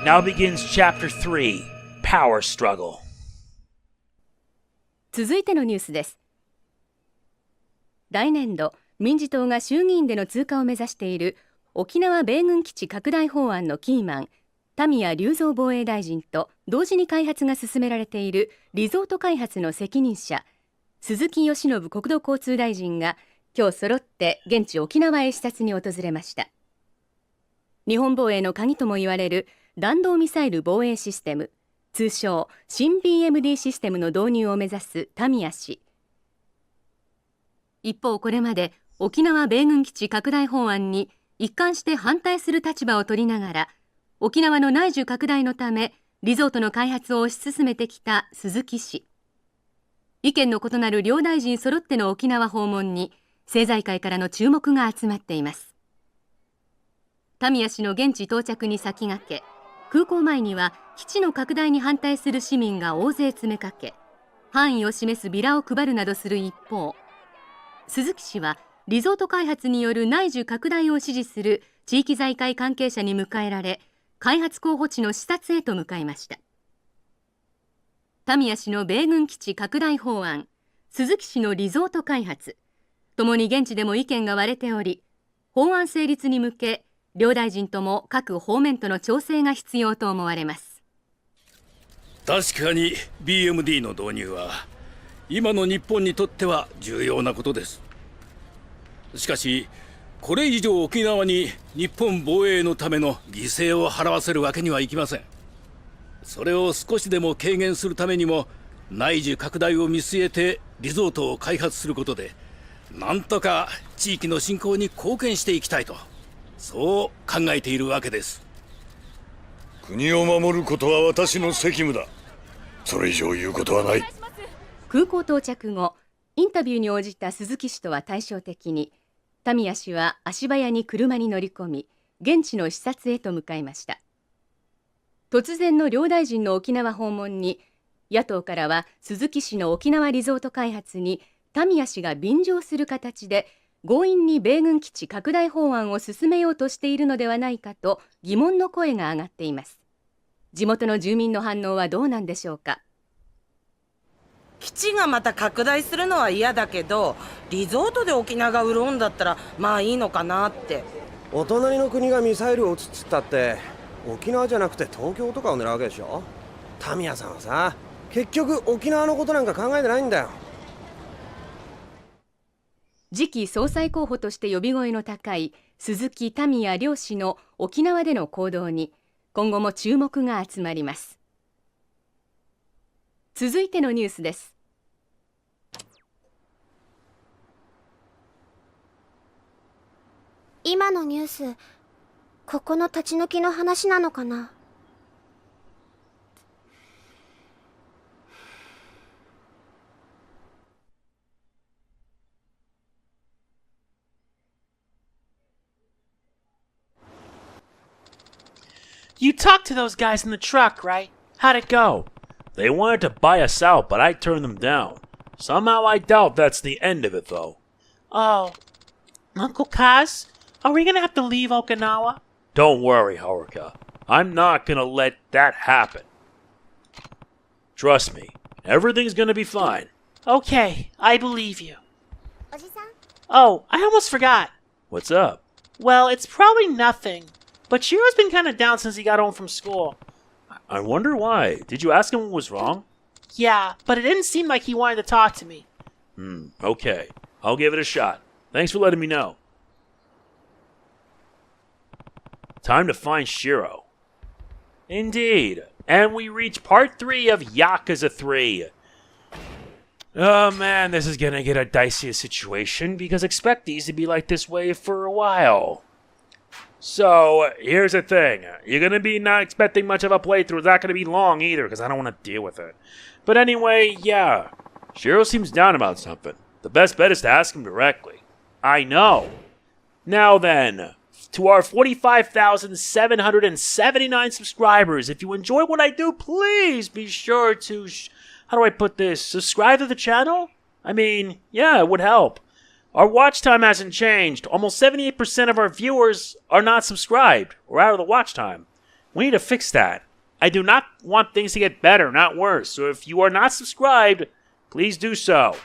Now begins Chapter 3, Power Struggle. 続いてのニュースです。来年度、民自党が衆議院での通過を目指している沖縄米軍基地拡大法案のキーマン、田宮隆三防衛大臣と同時に開発が進められているリゾート開発の責任者、鈴木義信国土交通大臣が今日揃って現地沖縄へ視察に訪れました。日本防衛の鍵とも言われる弾道ミサイル防衛システム、通称新 BMD システムの導入を目指す田宮氏。一方、これまで沖縄米軍基地拡大法案に一貫して反対する立場を取りながら、沖縄の内需拡大のためリゾートの開発を推し進めてきた鈴木氏。意見の異なる両大臣揃っての沖縄訪問に政財界からの注目が集まっています。田宮氏の現地到着に先駆け、空港前には基地の拡大に反対する市民が大勢詰めかけ、範囲を示すビラを配るなどする一方、鈴木氏はリゾート開発による内需拡大を支持する地域財界関係者に迎えられ、開発候補地の視察へと向かいました。田宮氏の米軍基地拡大法案、鈴木氏のリゾート開発、ともに現地でも意見が割れており、法案成立に向け両大臣とも各方面との調整が必要と思われます。確かに BMD の導入は今の日本にとっては重要なことです。しかしこれ以上沖縄に日本防衛のための犠牲を払わせるわけにはいきません。それを少しでも軽減するためにも内需拡大を見据えてリゾートを開発することで、なんとか地域の振興に貢献していきたいと、そう考えているわけです。国を守ることは私の責務だ。それ以上言うことはない。空港到着後、インタビューに応じた鈴木氏とは対照的に、田宮氏は足早に車に乗り込み、現地の視察へと向かいました。突然の両大臣の沖縄訪問に、野党からは鈴木氏の沖縄リゾート開発に田宮氏が便乗する形で強引に米軍基地拡大法案を進めようとしているのではないかと疑問の声が上がっています。地元の住民の反応はどうなんでしょうか。基地がまた拡大するのは嫌だけど、リゾートで沖縄が潤うんだったらまあいいのかなって。お隣の国がミサイルを撃つっつったって沖縄じゃなくて東京とかを狙うわけでしょ。田宮さんはさ、結局沖縄のことなんか考えてないんだよ。次期総裁候補として呼び声の高い鈴木田宮両氏の沖縄での行動に今後も注目が集まります。続いてのニュースです。今のニュース、ここの立ち退きの話なのかな。You talked to those guys in the truck, right? How'd it go? They wanted to buy us out, but I turned them down. Somehow I doubt that's the end of it, though. Oh, Uncle Kaz, are we gonna have to leave Okinawa? Don't worry, Haruka. I'm not gonna let that happen. Trust me, everything's gonna be fine. Okay, I believe you. Oh, I almost forgot. What's up? Well, it's probably nothing, but Shiro's been kind of down since he got home from school. I wonder why. Did you ask him what was wrong? Yeah, but it didn't seem like he wanted to talk to me. Okay. I'll give it a shot. Thanks for letting me know. Time to find Shiro. Indeed. And we reach part 3 of Yakuza 3. Oh man, this is gonna get a dicey situation because expect these to be like this way for a while. So, here's the thing. You're going to be not expecting much of a playthrough. It's not going to be long either, because I don't want to deal with it. But anyway, yeah. Shiro seems down about something. The best bet is to ask him directly. I know. Now then, to our 45,779 subscribers, if you enjoy what I do, please be sure to... how do I put this? Subscribe to the channel? I mean, yeah, it would help. Our watch time hasn't changed. Almost 78% of our viewers are not subscribed or out of the watch time. We need to fix that. I do not want things to get better, not worse. So if you are not subscribed, please do so.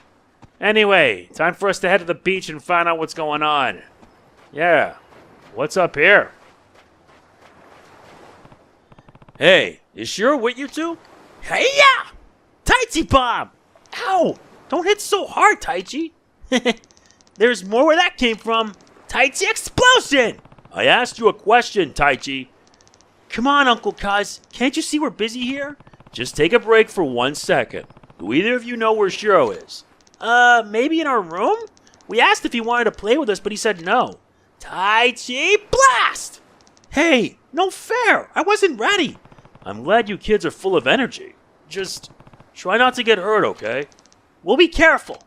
Anyway, time for us to head to the beach and find out what's going on. Yeah, what's up here? Hey, is Shiro with you two? Hey-ya! Taichi Bomb! Ow! Don't hit so hard, Taichi. There's more where that came from. Taichi Explosion! I asked you a question, Taichi. Come on, Uncle Kaz. Can't you see we're busy here? Just take a break for 1 second. Do either of you know where Shiro is? Maybe in our room? We asked if he wanted to play with us, but he said no. Taichi Blast! Hey, no fair. I wasn't ready. I'm glad you kids are full of energy. Just try not to get hurt, okay? We'll be careful.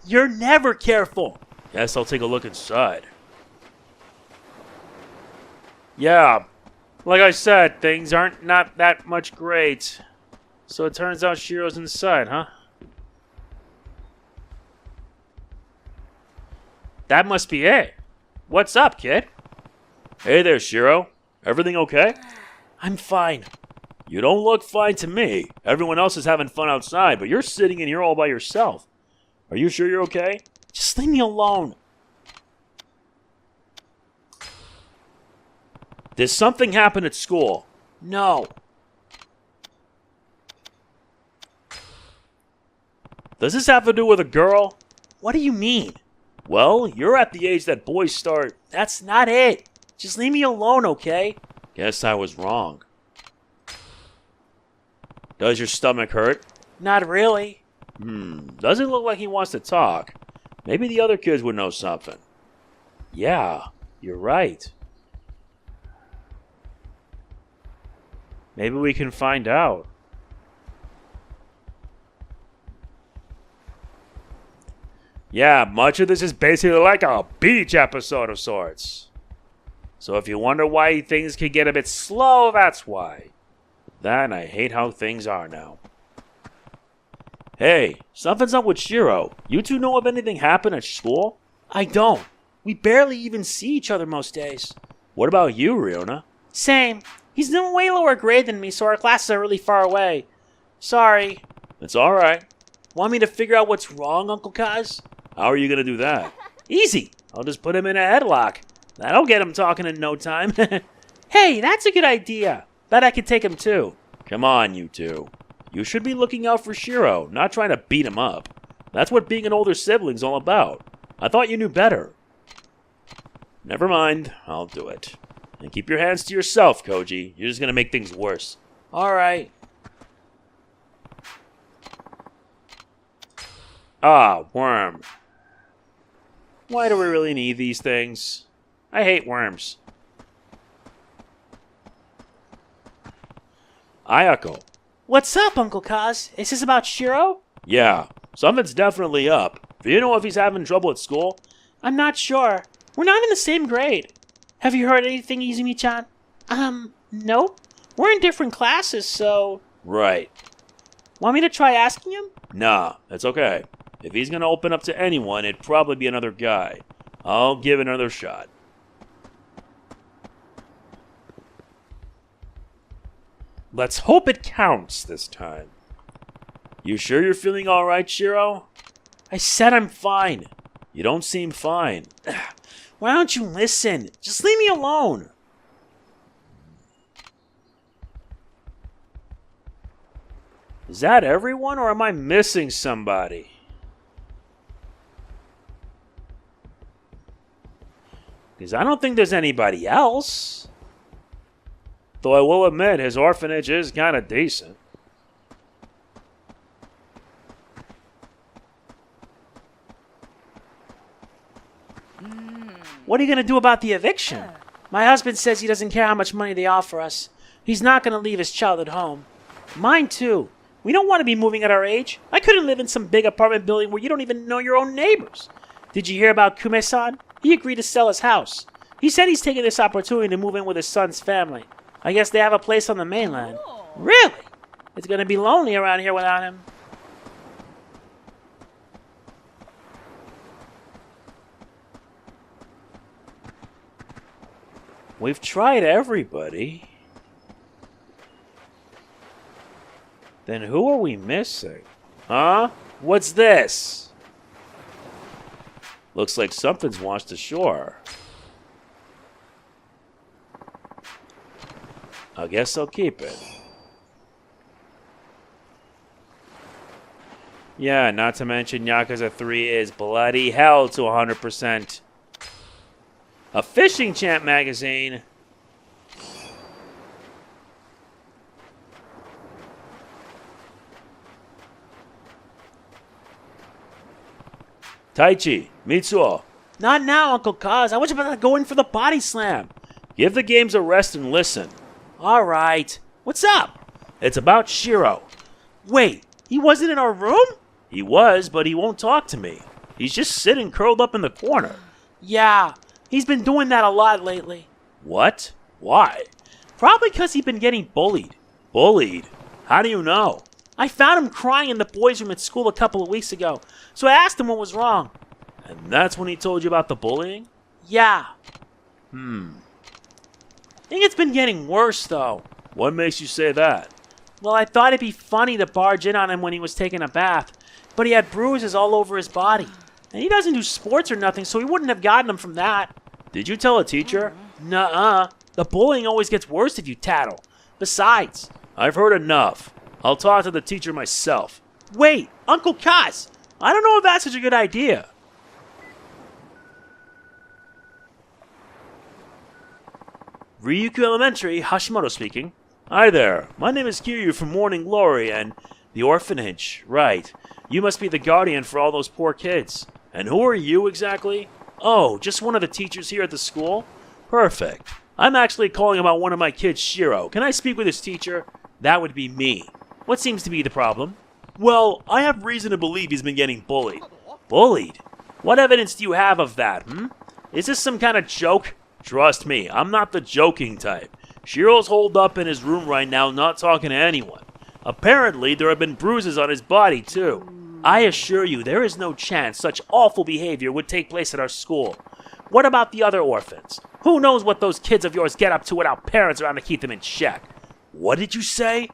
You're never careful. Guess I'll take a look inside. Yeah, like I said, things aren't not that much great. So it turns out Shiro's inside, huh? That must be it. What's up, kid? Hey there, Shiro. Everything okay? I'm fine. You don't look fine to me. Everyone else is having fun outside, but you're sitting in here all by yourself. Are you sure you're okay? Just leave me alone. Did something happen at school? No. Does this have to do with a girl? What do you mean? Well, you're at the age that boys start. That's not it. Just leave me alone, okay? Guess I was wrong. Does your stomach hurt? Not really. Doesn't look like he wants to talk. Maybe the other kids would know something. Yeah, you're right. Maybe we can find out. Yeah, much of this is basically like a beach episode of sorts. So if you wonder why things can get a bit slow, that's why. That and I hate how things are now. Hey, something's up with Shiro. You two know if anything happened at school? I don't. We barely even see each other most days. What about you, Ryona? Same. He's in a way lower grade than me, so our classes are really far away. Sorry. It's alright. Want me to figure out what's wrong, Uncle Kaz? How are you going to do that? Easy. I'll just put him in a headlock. That'll get him talking in no time. Hey, that's a good idea. Bet I could take him too. Come on, you two. You should be looking out for Shiro, not trying to beat him up. That's what being an older sibling's all about. I thought you knew better. Never mind. I'll do it. And keep your hands to yourself, Koji. You're just going to make things worse. Alright. Ah, worm. Why do we really need these things? I hate worms. Ayako. What's up, Uncle Kaz? Is this about Shiro? Yeah, something's definitely up. Do you know if he's having trouble at school? I'm not sure. We're not in the same grade. Have you heard anything, Izumi-chan? No. We're in different classes, so... Right. Want me to try asking him? Nah, it's okay. If he's gonna open up to anyone, it'd probably be another guy. I'll give it another shot. Let's hope it counts this time. You sure you're feeling alright, Shiro? I said I'm fine. You don't seem fine. Why don't you listen? Just leave me alone. Is that everyone, or am I missing somebody? Because I don't think there's anybody else. Though I will admit, his orphanage is kind of decent. What are you going to do about the eviction? My husband says he doesn't care how much money they offer us. He's not going to leave his child at home. Mine too. We don't want to be moving at our age. I couldn't live in some big apartment building where you don't even know your own neighbors. Did you hear about Kume-san? He agreed to sell his house. He said he's taking this opportunity to move in with his son's family. I guess they have a place on the mainland. Really? It's going to be lonely around here without him. We've tried everybody. Then who are we missing? Huh? What's this? Looks like something's washed ashore. I guess I'll keep it. Yeah, not to mention Yakuza 3 is bloody hell to 100%. A fishing champ magazine. Taichi, Mitsuo. Not now, Uncle Kaz. I was about to go in for the body slam. Give the games a rest and listen. All right. What's up? It's about Shiro. Wait, he wasn't in our room? He was, but he won't talk to me. He's just sitting curled up in the corner. Yeah, he's been doing that a lot lately. What? Why? Probably because he's been getting bullied. Bullied? How do you know? I found him crying in the boys' room at school a couple of weeks ago, so I asked him what was wrong. And that's when he told you about the bullying? Yeah. I think it's been getting worse, though. What makes you say that? Well, I thought it'd be funny to barge in on him when he was taking a bath, but he had bruises all over his body. And he doesn't do sports or nothing, so he wouldn't have gotten them from that. Did you tell a teacher? Nuh-uh. The bullying always gets worse if you tattle. Besides, I've heard enough. I'll talk to the teacher myself. Wait, Uncle Kaz! I don't know if that's such a good idea. Ryukyu Elementary, Hashimoto speaking. Hi there, my name is Kiryu from Morning Glory and the orphanage. Right, you must be the guardian for all those poor kids. And who are you exactly? Oh, just one of the teachers here at the school? Perfect. I'm actually calling about one of my kids, Shiro. Can I speak with his teacher? That would be me. What seems to be the problem? Well, I have reason to believe he's been getting bullied. Bullied? What evidence do you have of that, Is this some kind of joke? Trust me, I'm not the joking type. Shiro's holed up in his room right now, not talking to anyone. Apparently, there have been bruises on his body, too. I assure you, there is no chance such awful behavior would take place at our school. What about the other orphans? Who knows what those kids of yours get up to without parents around to keep them in check? What did you say?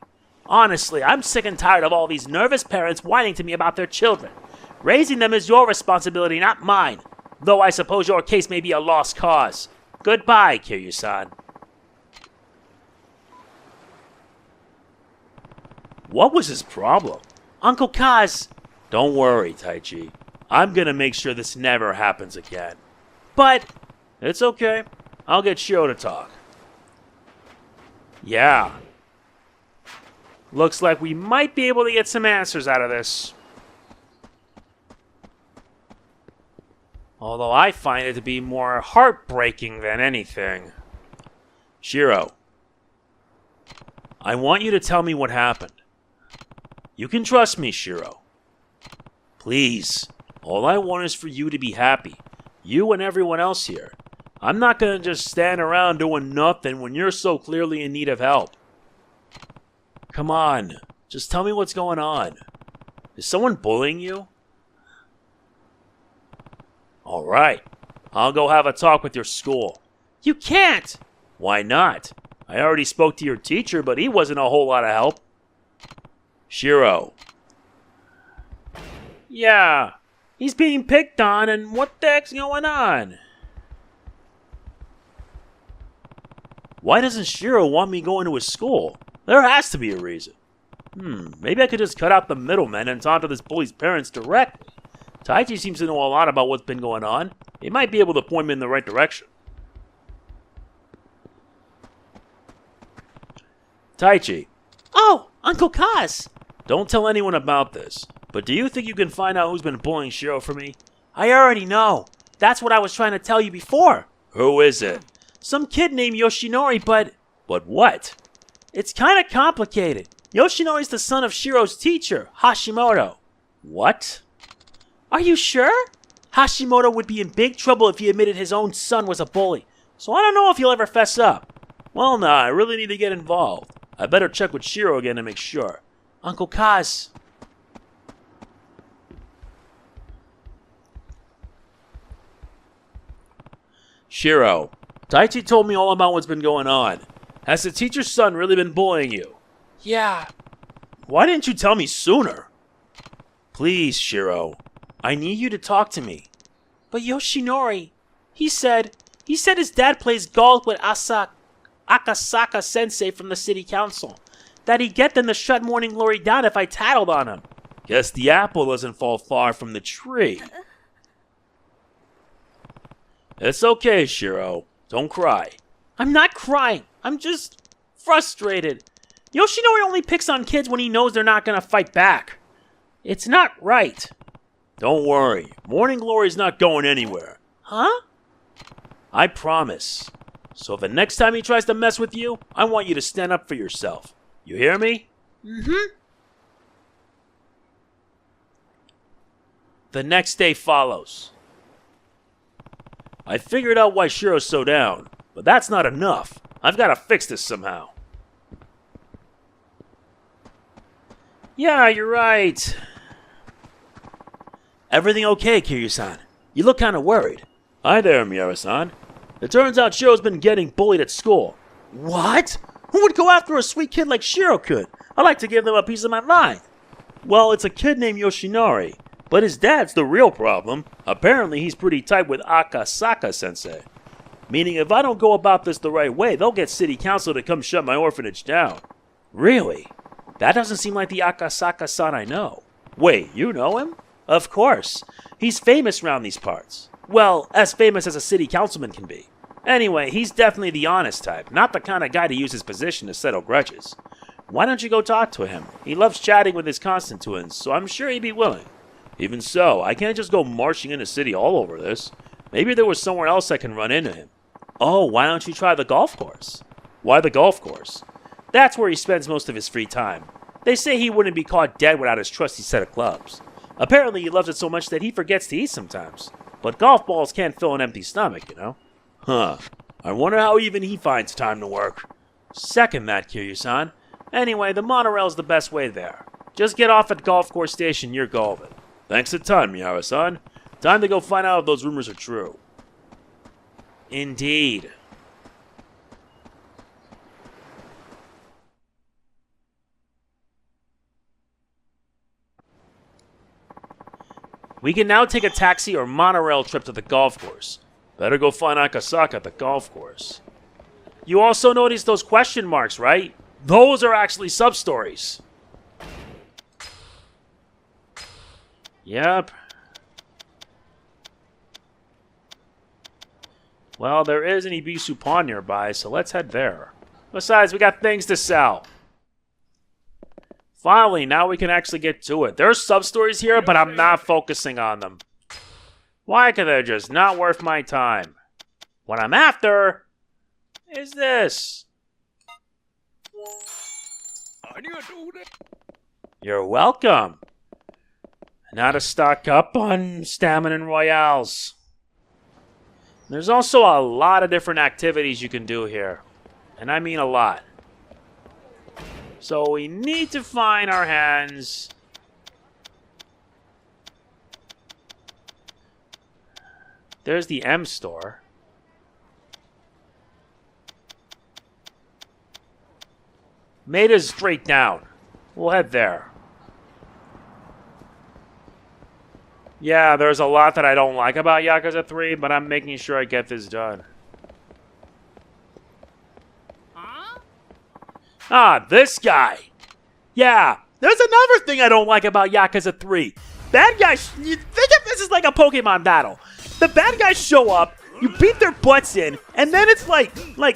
Honestly, I'm sick and tired of all these nervous parents whining to me about their children. Raising them is your responsibility, not mine. Though I suppose your case may be a lost cause. Goodbye, Kiryu-san. What was his problem? Uncle Kaz. Don't worry, Taichi. I'm gonna make sure this never happens again. But it's okay. I'll get Shiro to talk. Yeah. Looks like we might be able to get some answers out of this. Although I find it to be more heartbreaking than anything. Shiro, I want you to tell me what happened. You can trust me, Shiro. Please, all I want is for you to be happy. You and everyone else here. I'm not going to just stand around doing nothing when you're so clearly in need of help. Come on, just tell me what's going on. Is someone bullying you? All right, I'll go have a talk with your school. You can't! Why not? I already spoke to your teacher, but he wasn't a whole lot of help. Shiro. Yeah, he's being picked on, and what the heck's going on? Why doesn't Shiro want me going to his school? There has to be a reason. Maybe I could just cut out the middlemen and talk to this bully's parents directly. Taichi seems to know a lot about what's been going on. He might be able to point me in the right direction. Taichi. Oh, Uncle Kaz. Don't tell anyone about this. But do you think you can find out who's been bullying Shiro for me? I already know. That's what I was trying to tell you before. Who is it? Some kid named Yoshinori, but... But what? It's kind of complicated. Yoshinori's the son of Shiro's teacher, Hashimoto. What? Are you sure? Hashimoto would be in big trouble if he admitted his own son was a bully. So I don't know if he'll ever fess up. Well, nah, I really need to get involved. I better check with Shiro again to make sure. Uncle Kaz. Shiro, Taichi told me all about what's been going on. Has the teacher's son really been bullying you? Yeah. Why didn't you tell me sooner? Please, Shiro. I need you to talk to me. But Yoshinori, he said his dad plays golf with Akasaka-sensei from the city council. That he'd get them to shut Morning Glory down if I tattled on him. Guess the apple doesn't fall far from the tree. It's okay, Shiro. Don't cry. I'm not crying. I'm just frustrated. Yoshinori only picks on kids when he knows they're not gonna fight back. It's not right. Don't worry. Morning Glory's not going anywhere. Huh? I promise. So the next time he tries to mess with you, I want you to stand up for yourself. You hear me? Mm-hmm. The next day follows. I figured out why Shiro's so down, but that's not enough. I've got to fix this somehow. Yeah, you're right. Everything okay, Kiryu-san? You look kind of worried. Hi there, Miura-san. It turns out Shiro's been getting bullied at school. What? Who would go after a sweet kid like Shiro could? I'd like to give them a piece of my mind. Well, it's a kid named Yoshinori, but his dad's the real problem. Apparently, he's pretty tight with Akasaka-sensei. Meaning, if I don't go about this the right way, they'll get city council to come shut my orphanage down. Really? That doesn't seem like the Akasaka-san I know. Wait, you know him? Of course. He's famous around these parts. Well, as famous as a city councilman can be. Anyway, he's definitely the honest type, not the kind of guy to use his position to settle grudges. Why don't you go talk to him? He loves chatting with his constituents, so I'm sure he'd be willing. Even so, I can't just go marching into city all over this. Maybe there was somewhere else I can run into him. Oh, why don't you try the golf course? Why the golf course? That's where he spends most of his free time. They say he wouldn't be caught dead without his trusty set of clubs. Apparently he loves it so much that he forgets to eat sometimes. But golf balls can't fill an empty stomach, you know? Huh. I wonder how even he finds time to work. Second that, Kiryu-san. Anyway, the monorail's the best way there. Just get off at Golf Course Station, you're golden. Thanks a ton, Miura-san. Time to go find out if those rumors are true. Indeed. We can now take a taxi or monorail trip to the golf course. Better go find Akasaka at the golf course. You also noticed those question marks, right? Those are actually sub-stories. Yep. Well, there is an Ibisu pawn nearby, so let's head there. Besides, we got things to sell. Finally, now we can actually get to it. There's sub-stories here, but I'm not focusing on them. Why? 'Cause they're just not worth my time. What I'm after is this. You're welcome. Now to stock up on stamina royales. There's also a lot of different activities you can do here. And I mean a lot. So we need to find our hands. There's the M store. Maida's straight down. We'll head there. Yeah, there's a lot that I don't like about Yakuza 3, but I'm making sure I get this done. Ah, this guy. Yeah, there's another thing I don't like about Yakuza 3. Bad guys, you think of this is like a Pokemon battle. The bad guys show up, you beat their butts in, and then it's like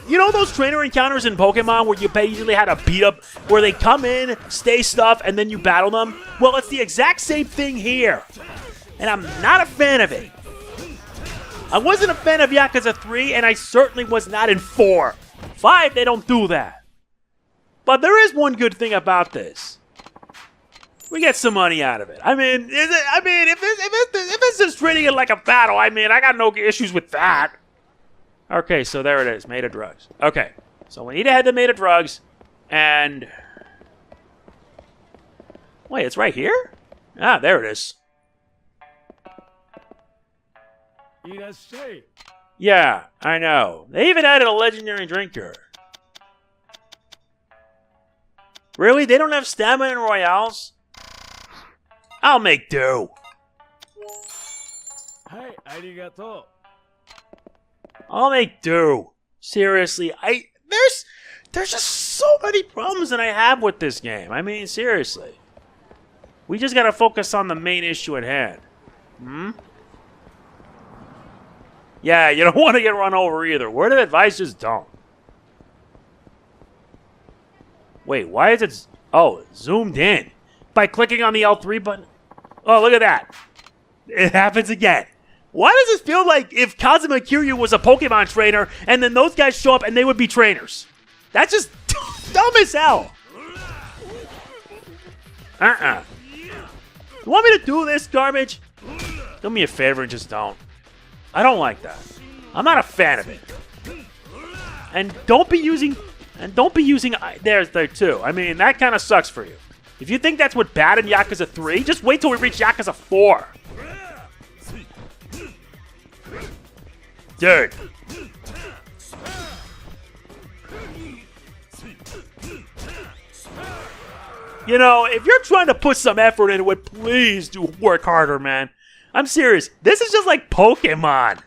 you know those trainer encounters in Pokemon where you basically had a beat up, where they come in, stay stuff, and then you battle them? Well, it's the exact same thing here. And I'm not a fan of it. I wasn't a fan of Yakuza 3, and I certainly was not in 4. 5, they don't do that. But there is one good thing about this. We get some money out of it. I mean, if it's just treating it like a battle, I mean, I got no issues with that. Okay, so there it is, Made of Drugs. Okay, so we need to head to Made of Drugs, and... Wait, it's right here? Ah, there it is. Yeah, I know. They even added a legendary drink here. Really? They don't have stamina in Royales? I'll make do. I'll make do. Seriously, there's just so many problems that I have with this game. I mean, seriously. We just gotta focus on the main issue at hand. Yeah, you don't want to get run over either. Word of advice, just don't. Wait, why is it... Oh, zoomed in. By clicking on the L3 button. Oh, look at that. It happens again. Why does it feel like if Kazuma Kiryu was a Pokemon trainer and then those guys show up and they would be trainers? That's just dumb as hell. You want me to do this garbage? Do me a favor and just don't. I don't like that. I'm not a fan of it. And don't be using... There's there too. I mean, that kind of sucks for you. If you think that's what bad in Yakuza 3, just wait till we reach Yakuza 4. Dude. You know, if you're trying to put some effort into it, please do work harder, man. I'm serious. This is just like Pokemon.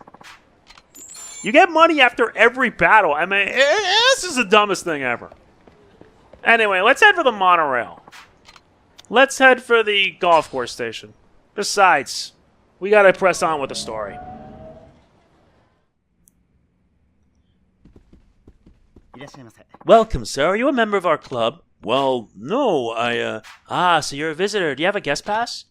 You get money after every battle. I mean, this is the dumbest thing ever. Anyway, let's head for the monorail. Let's head for the golf course station. Besides, we gotta press on with the story. Welcome, sir. Are you a member of our club? Well, no, so you're a visitor. Do you have a guest pass?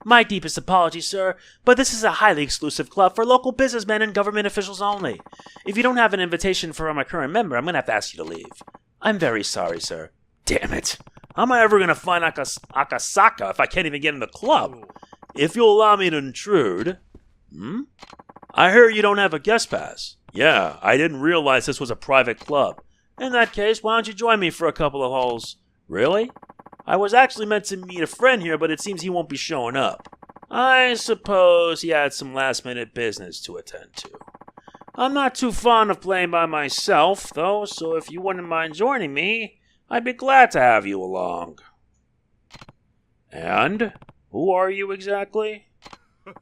My deepest apologies, sir, but this is a highly exclusive club for local businessmen and government officials only. If you don't have an invitation from a current member, I'm gonna have to ask you to leave. I'm very sorry, sir. Damn it. How am I ever gonna find Akasaka if I can't even get in the club? If you'll allow me to intrude... I hear you don't have a guest pass. Yeah, I didn't realize this was a private club. In that case, why don't you join me for a couple of holes? Really? I was actually meant to meet a friend here, but it seems he won't be showing up. I suppose he had some last-minute business to attend to. I'm not too fond of playing by myself, though, so if you wouldn't mind joining me, I'd be glad to have you along. And? Who are you exactly?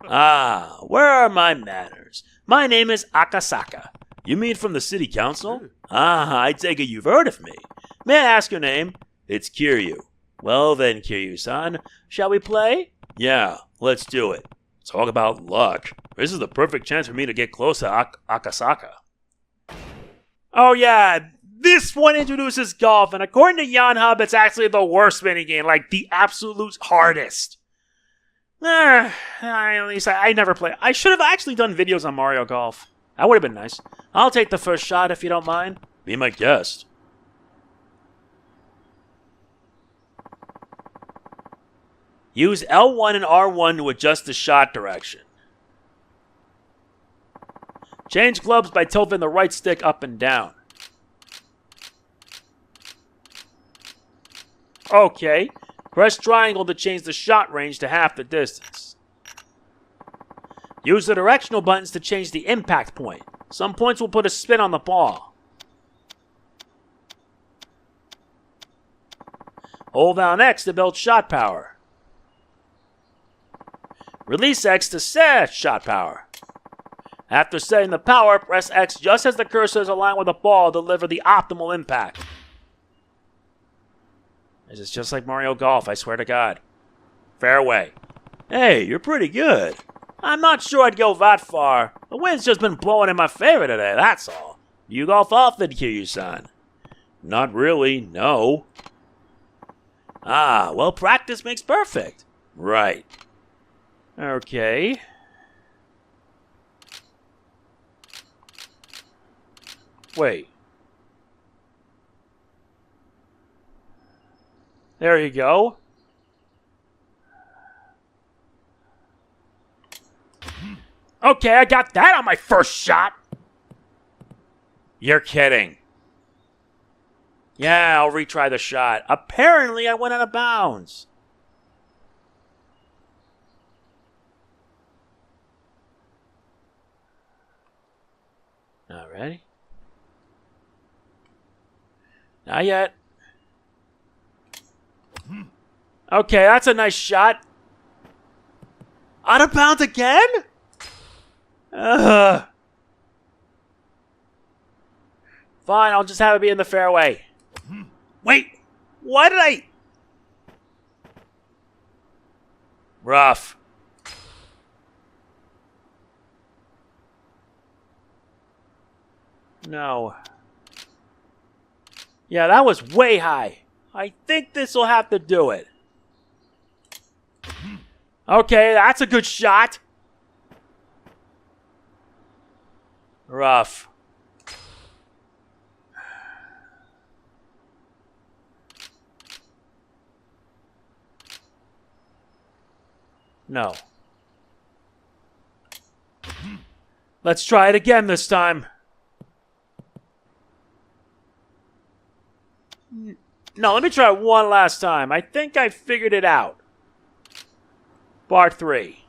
Where are my manners? My name is Akasaka. You mean from the city council? I take it you've heard of me. May I ask your name? It's Kiryu. Well then, Kiryu-san, shall we play? Yeah, let's do it. Talk about luck. This is the perfect chance for me to get close to Akasaka. Oh yeah, this one introduces golf, and according to Yanhub, it's actually the worst minigame, like the absolute hardest. At least I never play. I should have actually done videos on Mario Golf. That would have been nice. I'll take the first shot if you don't mind. Be my guest. Use L1 and R1 to adjust the shot direction. Change clubs by tilting the right stick up and down. Okay. Press triangle to change the shot range to half the distance. Use the directional buttons to change the impact point. Some points will put a spin on the ball. Hold down X to build shot power. Release X to set shot power. After setting the power, press X just as the cursor is aligned with the ball to deliver the optimal impact. This is just like Mario Golf, I swear to God. Fairway. Hey, you're pretty good. I'm not sure I'd go that far. The wind's just been blowing in my favor today, that's all. You golf often, Kiryu-san? Not really, no. Well, practice makes perfect. Right. Okay. Wait. There you go. Okay, I got that on my first shot. You're kidding. Yeah, I'll retry the shot. Apparently, I went out of bounds. Not ready? Not yet. Okay, that's a nice shot. Out of bounds again? Ugh. Fine, I'll just have it be in the fairway. Wait, why did I... Rough. No. Yeah, that was way high. I think this will have to do it. Okay, that's a good shot. Rough. No. Let's try it again this time. No, let me try it one last time. I think I figured it out. Bar 3.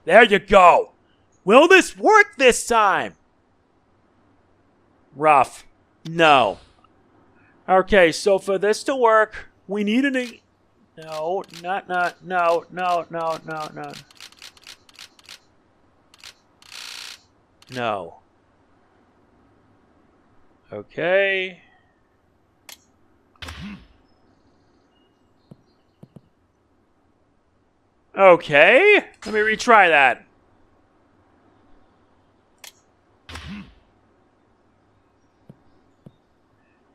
There you go. Will this work this time? Rough. No. Okay, so for this to work, we need an... No. No. Okay. Okay. Let me retry that.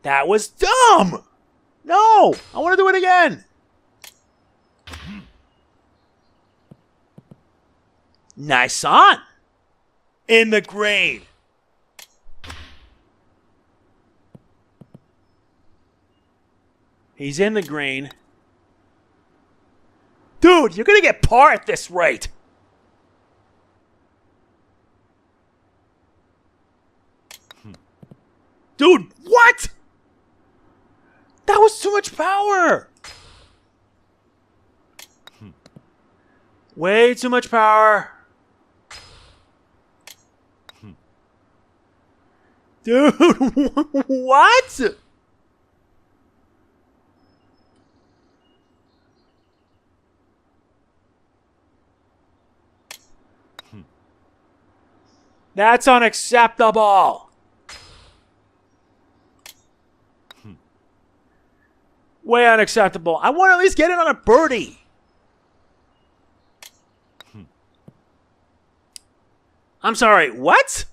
That was dumb! No! I want to do it again! Nice on! In the green. He's in the green. Dude, you're gonna get par at this rate. Dude, what? That was too much power. Way too much power. Dude, what? That's unacceptable. Way unacceptable. I want to at least get it on a birdie. I'm sorry, what?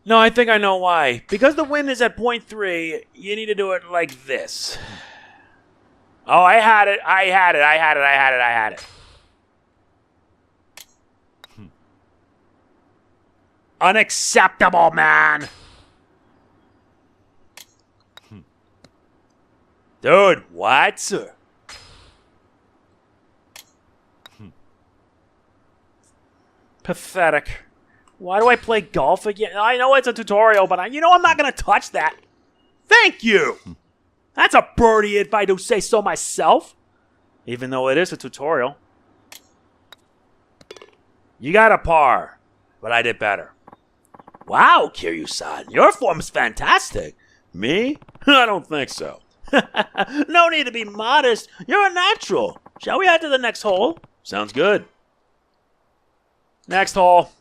No, I think I know why. Because the wind is at .3, you need to do it like this. Oh, I had it. Unacceptable, man. Dude, what? Pathetic. Why do I play golf again? I know it's a tutorial, but I'm not going to touch that. Thank you. That's a birdie if I do say so myself. Even though it is a tutorial. You got a par, but I did better. Wow, Kiryu-san, your form's fantastic. Me? I don't think so. No need to be modest. You're a natural. Shall we head to the next hole? Sounds good. Next hole.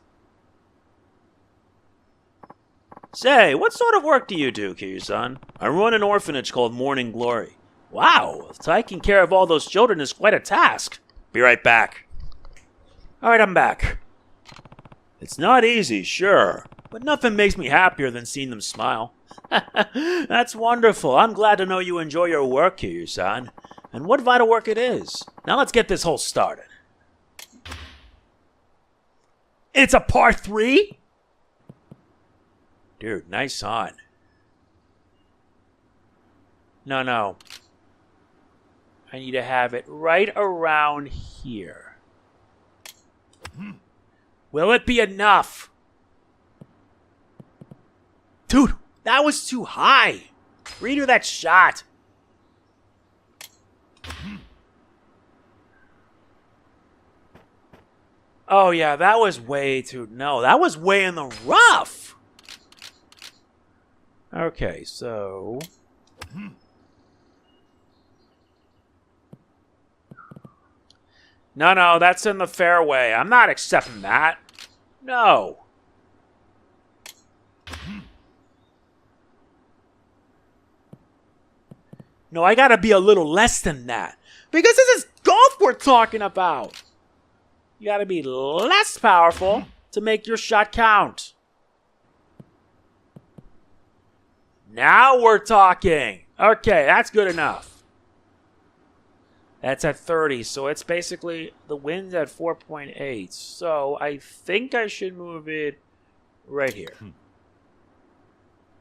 Say, what sort of work do you do, Kiryu-san? I run an orphanage called Morning Glory. Wow, taking care of all those children is quite a task. Be right back. Alright, I'm back. It's not easy, sure, but nothing makes me happier than seeing them smile. That's wonderful. I'm glad to know you enjoy your work, Kiryu-san. And what vital work it is. Now let's get this hole started. It's a par 3? Dude, nice on. No. I need to have it right around here. Will it be enough? Dude, that was too high. Redo that shot. Oh yeah, that was way too... No, that was way in the rough. Okay, so... No, that's in the fairway. I'm not accepting that. No. No, I gotta be a little less than that. Because this is golf we're talking about. You gotta be less powerful to make your shot count. Now we're talking. Okay, that's good enough. That's at 30, so it's basically the wind's at 4.8. So I think I should move it right here.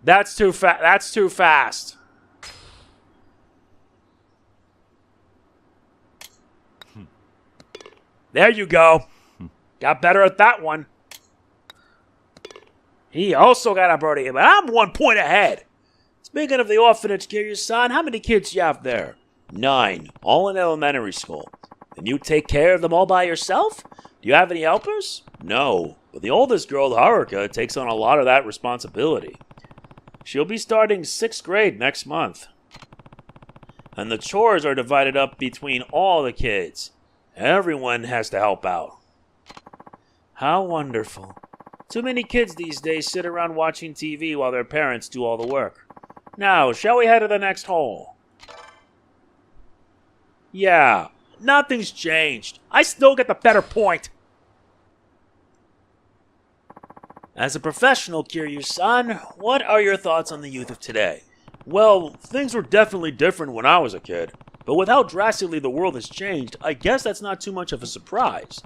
That's too fast. That's too fast. There you go. Got better at that one. He also got a birdie, but I'm 1 point ahead. Speaking of the orphanage, Kiryu-san, how many kids do you have there? 9, all in elementary school. And you take care of them all by yourself? Do you have any helpers? No, but the oldest girl, Haruka, takes on a lot of that responsibility. She'll be starting 6th grade next month. And the chores are divided up between all the kids. Everyone has to help out. How wonderful. Too many kids these days sit around watching TV while their parents do all the work. Now, shall we head to the next hole? Yeah, nothing's changed. I still get the better point. As a professional, Kiryu-san, what are your thoughts on the youth of today? Well, things were definitely different when I was a kid. But with how drastically the world has changed, I guess that's not too much of a surprise.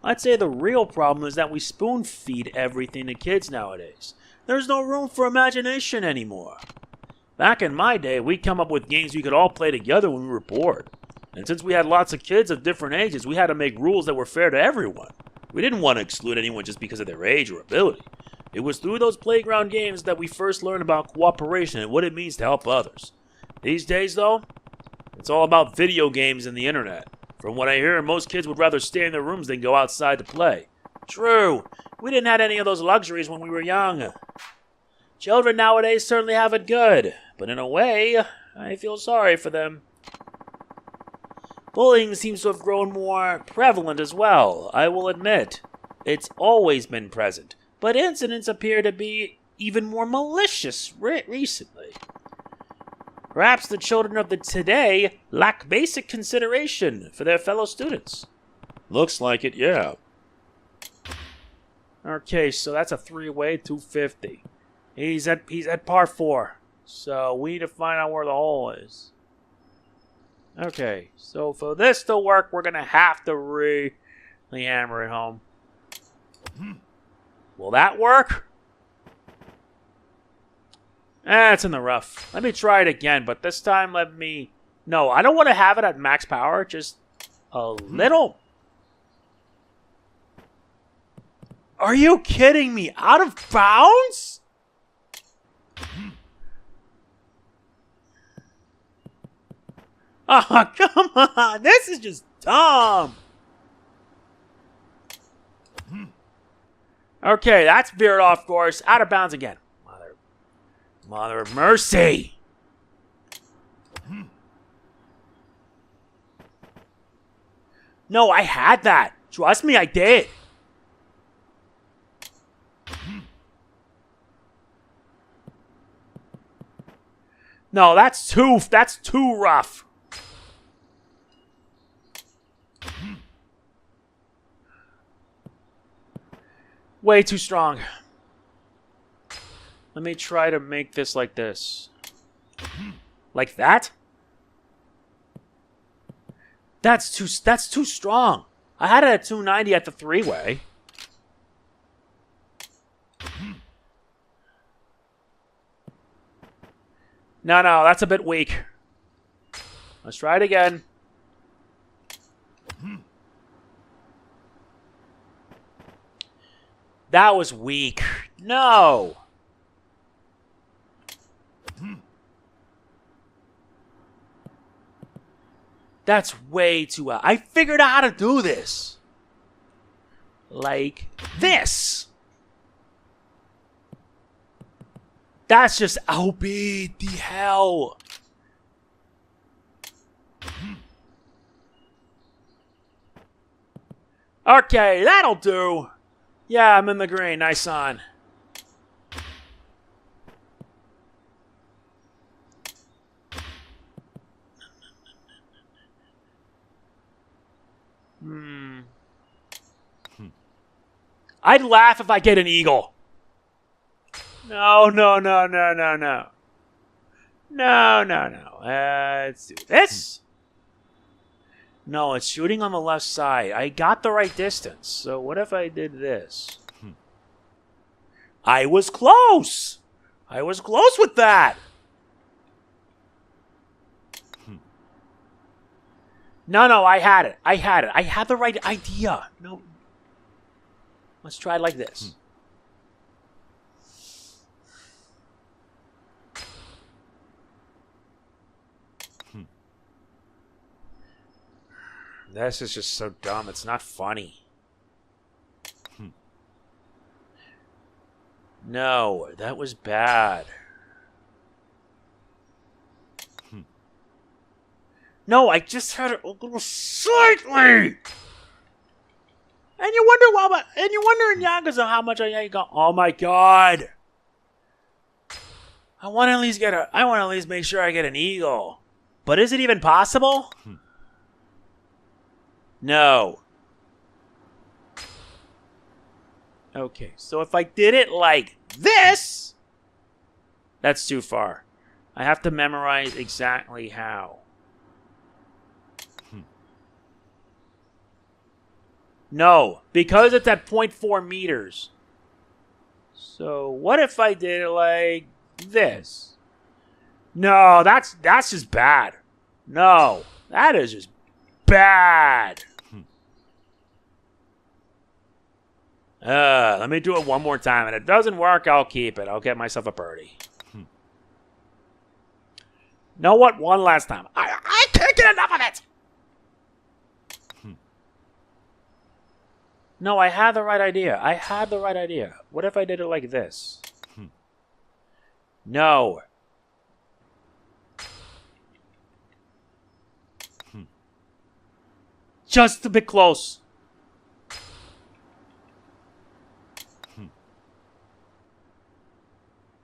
I'd say the real problem is that we spoon-feed everything to kids nowadays. There's no room for imagination anymore. Back in my day, we'd come up with games we could all play together when we were bored. And since we had lots of kids of different ages, we had to make rules that were fair to everyone. We didn't want to exclude anyone just because of their age or ability. It was through those playground games that we first learned about cooperation and what it means to help others. These days, though, it's all about video games and the internet. From what I hear, most kids would rather stay in their rooms than go outside to play. True, we didn't have any of those luxuries when we were young. Children nowadays certainly have it good, but in a way, I feel sorry for them. Bullying seems to have grown more prevalent as well, I will admit. It's always been present, but incidents appear to be even more malicious recently. Perhaps the children of the today lack basic consideration for their fellow students. Looks like it, yeah. Okay, so that's a 3-way 250. He's at par 4. So we need to find out where the hole is. Okay, so for this to work, we're gonna have to really hammer it home. Will that work? It's in the rough. Let me try it again, but this time let me... No, I don't want to have it at max power, just a little. Are you kidding me? Out of bounds? Oh, come on. This is just dumb. Okay, that's veered off course. Out of bounds again. Mother of mercy. No, I had that. Trust me, I did. No, that's too rough. Way too strong. Let me try to make this like this. Like that? That's too strong. I had it at 290 at the 3-way. No, that's a bit weak. Let's try it again. That was weak. No. That's way too out. I figured out how to do this. Like this. That's just outbeat the hell. Okay, that'll do. Yeah, I'm in the green. Nice on. I'd laugh if I get an eagle. No. No. Let's do this. No, it's shooting on the left side. I got the right distance. So what if I did this? I was close. I was close with that. No, I had it. I had the right idea. No. Let's try it like this. This is just so dumb. It's not funny. No, that was bad. No, I just had it a little slightly. And you wonder in Yakuza how much I got. Oh my god! I want to at least make sure I get an eagle. But is it even possible? No. Okay, so if I did it like this, that's too far. I have to memorize exactly how. No, because it's at 0.4 meters. So what if I did it like this? No, that's just bad. No, that is just bad. Let me do it one more time. And if it doesn't work, I'll keep it. I'll get myself a birdie. Know what? One last time. I can't get enough of it. No, I had the right idea. What if I did it like this? No. Just a bit close.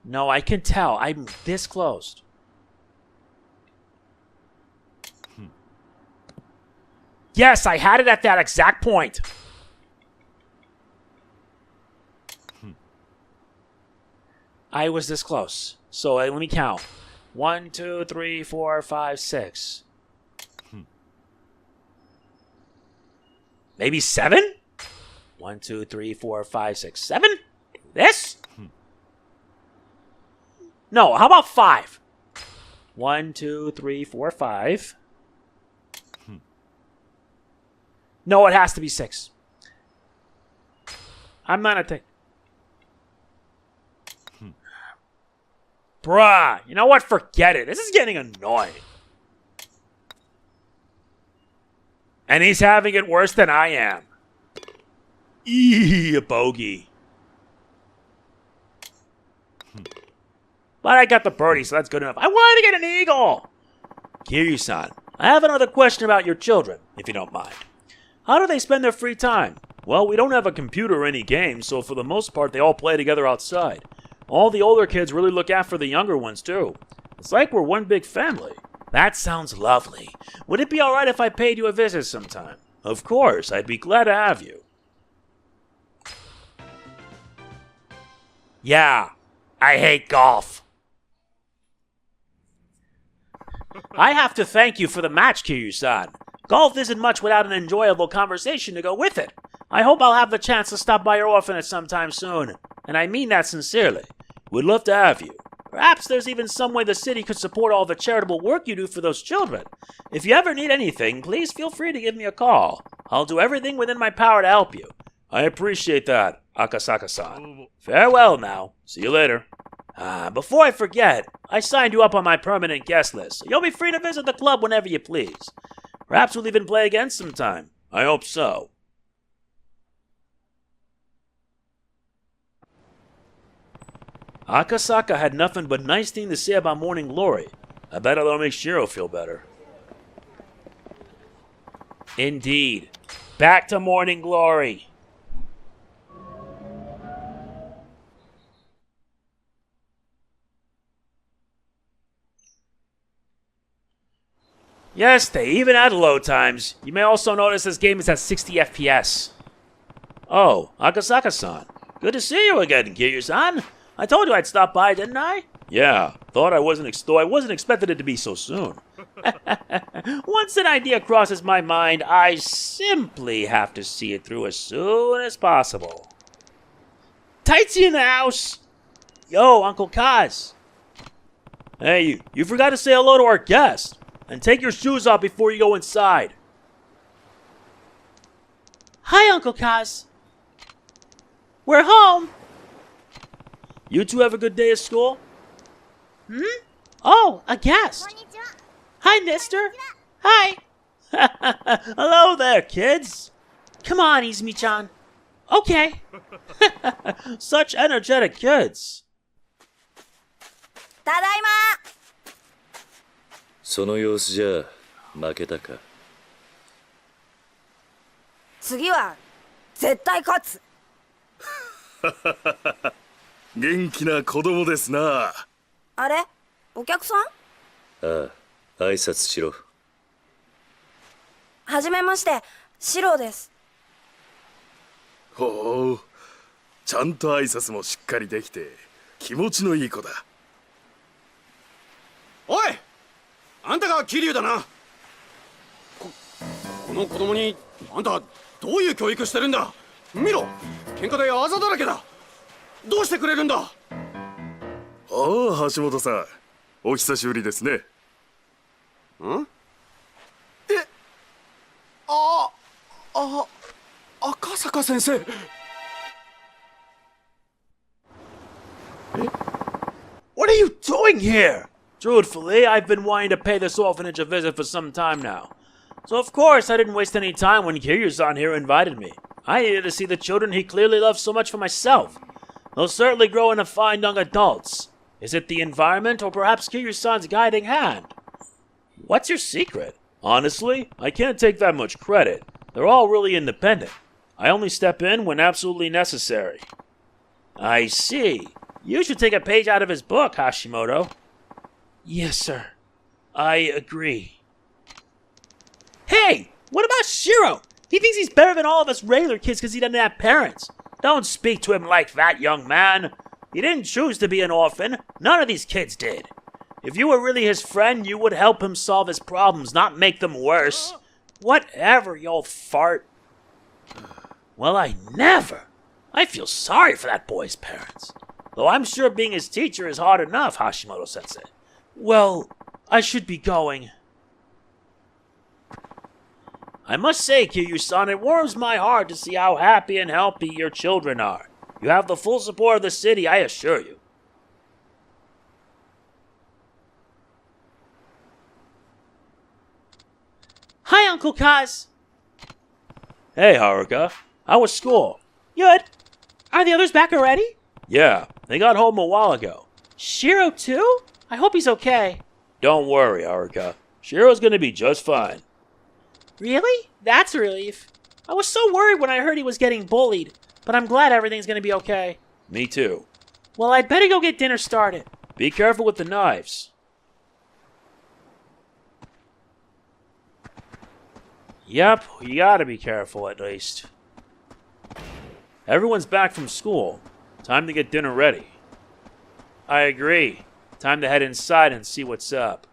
No, I can tell. I'm this close. Yes, I had it at that exact point. I was this close. So let me count. 1, 2, 3, 4, 5, 6. Maybe 7? 1, 2, 3, 4, 5, 6, 7? This? No, how about 5? 1, 2, 3, 4, 5. No, it has to be 6. I'm not a take. Bruh, you know what? Forget it. This is getting annoying. And he's having it worse than I am. A bogey. But I got the birdie, so that's good enough. I wanted to get an eagle! Kiryu-san, I have another question about your children, if you don't mind. How do they spend their free time? Well, we don't have a computer or any games, so for the most part, they all play together outside. All the older kids really look after the younger ones, too. It's like we're one big family. That sounds lovely. Would it be alright if I paid you a visit sometime? Of course, I'd be glad to have you. Yeah, I hate golf. I have to thank you for the match, Kiryu-san. Golf isn't much without an enjoyable conversation to go with it. I hope I'll have the chance to stop by your orphanage sometime soon. And I mean that sincerely. We'd love to have you. Perhaps there's even some way the city could support all the charitable work you do for those children. If you ever need anything, please feel free to give me a call. I'll do everything within my power to help you. I appreciate that, Akasaka-san. Farewell now. See you later. Before I forget, I signed you up on my permanent guest list, so you'll be free to visit the club whenever you please. Perhaps we'll even play again sometime. I hope so. Akasaka had nothing but nice things to say about Morning Glory. I bet that'll make Shiro feel better. Indeed. Back to Morning Glory. Yes, they even add load times. You may also notice this game is at 60 FPS. Oh, Akasaka-san. Good to see you again, Kiryu-san. I told you I'd stop by, didn't I? Yeah, though I wasn't expecting it to be so soon. Once an idea crosses my mind, I simply have to see it through as soon as possible. Taichi in the house! Yo, Uncle Kaz. Hey, you forgot to say hello to our guest. And take your shoes off before you go inside. Hi, Uncle Kaz. We're home. You two have a good day at school? Oh, a guest. Hi, mister. Hi. Hello there, kids. Come on, Izumi-chan. Okay. Such energetic kids. ただいま。その様子じゃ負けたか。次は絶対勝つ。元気な子供ですな。あれ、お客さん？ああ、挨拶しろ。はじめまして、シロです。ほう、ちゃんと挨拶もしっかりできて気持ちのいい子だ。おい、あんたが桐生だな。この子供にあんたどういう教育してるんだ。見ろ、喧嘩であざだらけだ。どうしてくれるんだ。ああ、橋本さん、お久しぶりですね。赤坂先生。What are you doing here? Truthfully, I've been wanting to pay this orphanage a visit for some time now. So of course I didn't waste any time when Kiryu-san here invited me. I needed to see the children he clearly loves so much for myself. They'll certainly grow into fine young adults. Is it the environment or perhaps Kiryu-san's guiding hand? What's your secret? Honestly, I can't take that much credit. They're all really independent. I only step in when absolutely necessary. I see. You should take a page out of his book, Hashimoto. Yes, sir. I agree. Hey, what about Shiro? He thinks he's better than all of us regular kids because he doesn't have parents. Don't speak to him like that, young man. He didn't choose to be an orphan. None of these kids did. If you were really his friend, you would help him solve his problems, not make them worse. Whatever, you old fart. Well, I never. I feel sorry for that boy's parents. Though I'm sure being his teacher is hard enough, Hashimoto-sensei. Well, I should be going. I must say, Kiryu-san, it warms my heart to see how happy and healthy your children are. You have the full support of the city, I assure you. Hi, Uncle Kaz. Hey, Haruka. How was school? Good. Are the others back already? Yeah, they got home a while ago. Shiro too? I hope he's okay. Don't worry, Haruka. Shiro's gonna be just fine. Really? That's a relief. I was so worried when I heard he was getting bullied, but I'm glad everything's gonna be okay. Me too. Well, I'd better go get dinner started. Be careful with the knives. Yep, you gotta be careful at least. Everyone's back from school. Time to get dinner ready. I agree. Time to head inside and see what's up.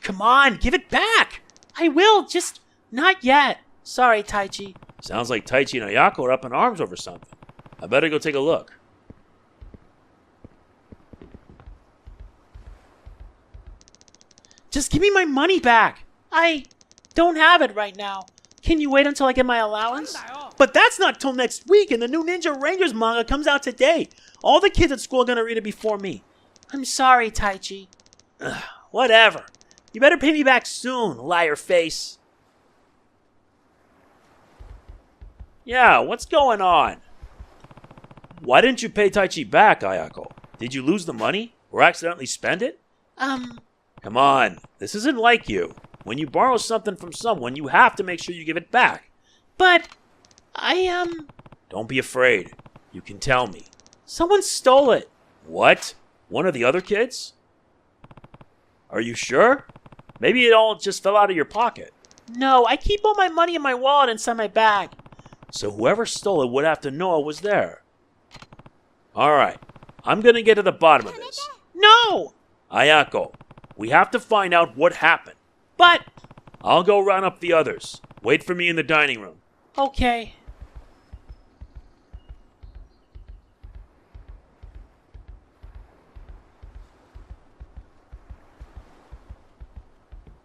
Come on, give it back! I will, just not yet. Sorry, Taichi. Sounds like Taichi and Ayako are up in arms over something. I better go take a look. Just give me my money back. I don't have it right now. Can you wait until I get my allowance? But that's not till next week, and the new Ninja Rangers manga comes out today. All the kids at school are gonna read it before me. I'm sorry, Taichi. Whatever. You better pay me back soon, liar face. Yeah, what's going on? Why didn't you pay Taichi back, Ayako? Did you lose the money? Or accidentally spend it? Come on, this isn't like you. When you borrow something from someone, you have to make sure you give it back. But, Don't be afraid. You can tell me. someone stole it. What? One of the other kids? Are you sure? Maybe it all just fell out of your pocket. No, I keep all my money in my wallet inside my bag. So whoever stole it would have to know it was there. Alright, I'm gonna get to the bottom of this. No! Ayako, we have to find out what happened. But, I'll go round up the others. Wait for me in the dining room. okay.